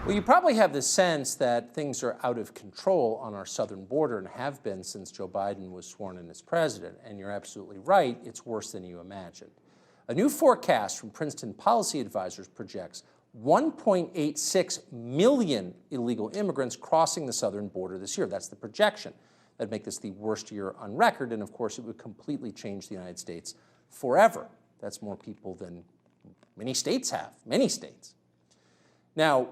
Well, you probably have the sense that things are out of control on our southern border and have been since Joe Biden was sworn in as president. And you're absolutely right, it's worse than you imagined. A new forecast from Princeton Policy Advisors projects 1.86 million illegal immigrants crossing the southern border this year. That's the projection. That'd make this the worst year on record, and of course it would completely change the United States forever. That's more people than many states have, many states. Now,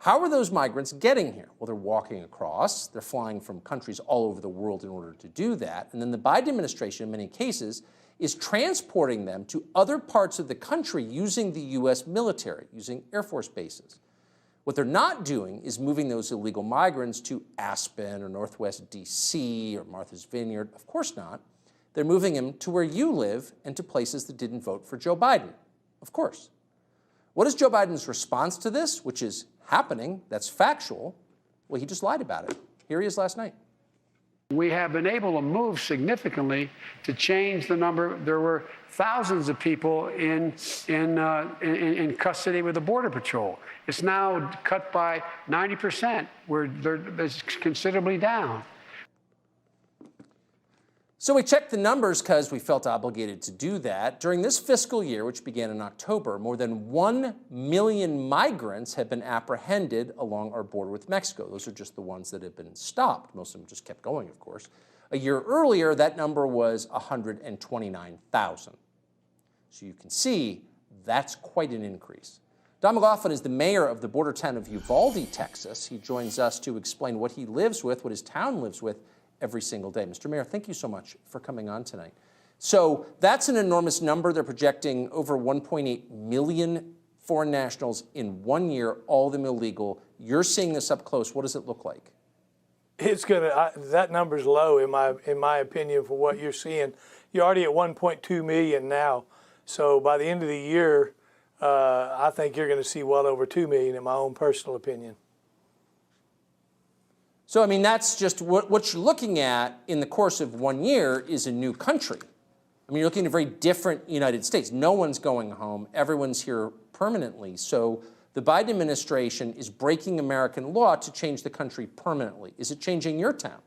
how are those migrants getting here? Well, they're walking across. They're flying from countries all over the world in order to do that. And then the Biden administration, in many cases, is transporting them to other parts of the country using the U.S. military, using Air Force bases. What they're not doing is moving those illegal migrants to Aspen or Northwest D.C. or Martha's Vineyard. Of course not. They're moving them to where you live and to places that didn't vote for Joe Biden. Of course. What is Joe Biden's response to this, which is happening, that's factual? Well, he just lied about it. Here he is last night. We have been able to move significantly to change the number. There were thousands of people in custody with the Border Patrol. It's now cut by 90%, where it's considerably down. So we checked the numbers because we felt obligated to do that. During this fiscal year, which began in October, more than 1 million migrants have been apprehended along our border with Mexico. Those are just the ones that have been stopped. Most of them just kept going, of course. A year earlier, that number was 129,000. So you can see that's quite an increase. Don McLaughlin is the mayor of the border town of Uvalde, Texas. He joins us to explain what he lives with, what his town lives with, every single day. Mr. Mayor, thank you so much for coming on tonight. So that's an enormous number. They're projecting over 1.8 million foreign nationals in 1 year, all of them illegal. You're seeing this up close. What does it look like? It's gonna. That number's low in my opinion for what you're seeing. You're already at 1.2 million now. So by the end of the year, I think you're going to see well over 2 million, in my own personal opinion. So, I mean, that's just what you're looking at in the course of 1 year is a new country. I mean, you're looking at a very different United States. No one's going home. Everyone's here permanently. So the Biden administration is breaking American law to change the country permanently. Is it changing your town?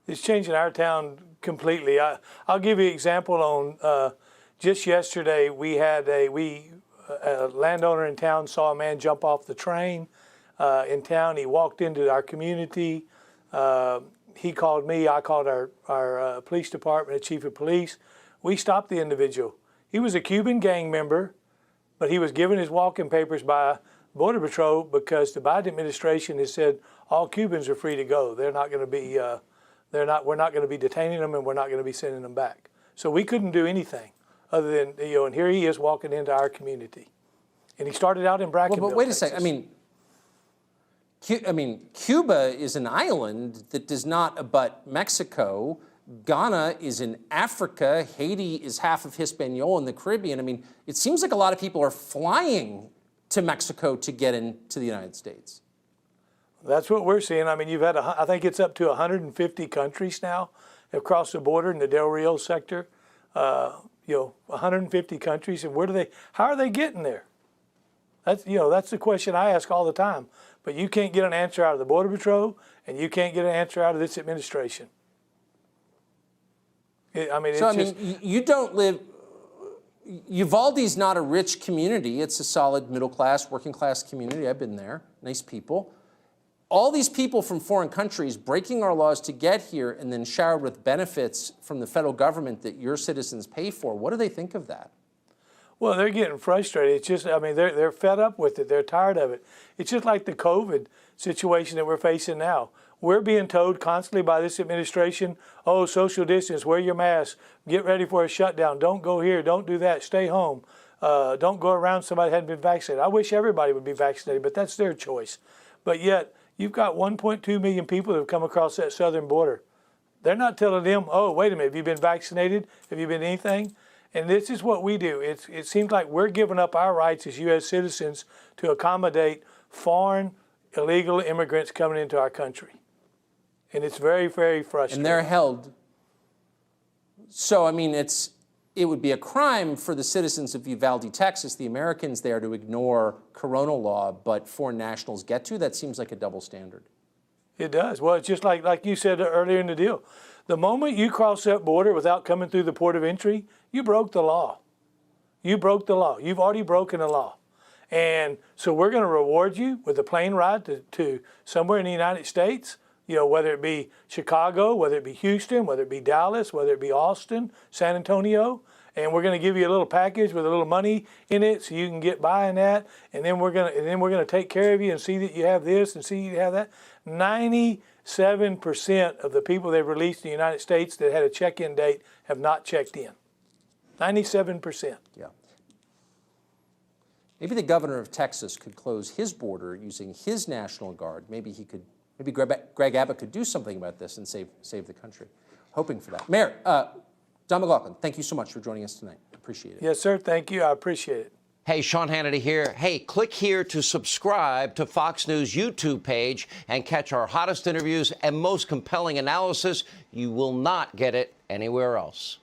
It's changing our town completely. I'll give you an example on just yesterday. We had a landowner in town saw a man jump off the train in town. He walked into our community. He called me. I called our police department, the chief of police. We stopped the individual. He was a Cuban gang member, but he was given his walking papers by Border Patrol because the Biden administration has said all Cubans are free to go. They're not going to be. We're not going to be detaining them, and we're not going to be sending them back. So we couldn't do anything other than and here he is walking into our community, and he started out in Brackenville. Well, but wait Texas. a second. I mean, Cuba is an island that does not abut Mexico. Ghana is in Africa. Haiti is half of Hispaniola in the Caribbean. I mean, it seems like a lot of people are flying to Mexico to get into the United States. That's what we're seeing. I mean, you've had, I think it's up to 150 countries now across the border in the Del Rio sector. 150 countries, and how are they getting there? That's the question I ask all the time. But you can't get an answer out of the Border Patrol, and you can't get an answer out of this administration. You don't live. Uvalde's not a rich community. It's a solid middle class, working class community. I've been there. Nice people. All these people from foreign countries breaking our laws to get here and then showered with benefits from the federal government that your citizens pay for. What do they think of that? Well, they're getting frustrated. It's just, they're fed up with it. They're tired of it. It's just like the COVID situation that we're facing now. We're being told constantly by this administration, oh, social distance, wear your mask, get ready for a shutdown, don't go here, don't do that, stay home, don't go around somebody who hadn't been vaccinated. I wish everybody would be vaccinated, but that's their choice. But yet, you've got 1.2 million people that have come across that southern border. They're not telling them, oh, wait a minute, have you been vaccinated? Have you been anything? And this is what we do. It seems like we're giving up our rights as U.S. citizens to accommodate foreign illegal immigrants coming into our country. And it's very, very frustrating. And they're held. So, I mean, it's it would be a crime for the citizens of Uvalde, Texas, the Americans there, to ignore corona law, but foreign nationals get to. That seems like a double standard. It does. Well, it's just like you said earlier in the deal. The moment you cross that border without coming through the port of entry, you broke the law. You broke the law. You've already broken the law. And so we're going to reward you with a plane ride to somewhere in the United States, whether it be Chicago, whether it be Houston, whether it be Dallas, whether it be Austin, San Antonio. And we're going to give you a little package with a little money in it so you can get by in that. And then we're going to take care of you and see that you have this and see you have that. 97% of the people they've released in the United States that had a check-in date have not checked in. 97%. Yeah. Maybe the governor of Texas could close his border using his National Guard. Maybe Greg Abbott could do something about this and save the country. Hoping for that. Mayor, Don McLaughlin, thank you so much for joining us tonight. Appreciate it. Yes, sir. Thank you. I appreciate it. Hey, Sean Hannity here. Hey, click here to subscribe to Fox News YouTube page and catch our hottest interviews and most compelling analysis. You will not get it anywhere else.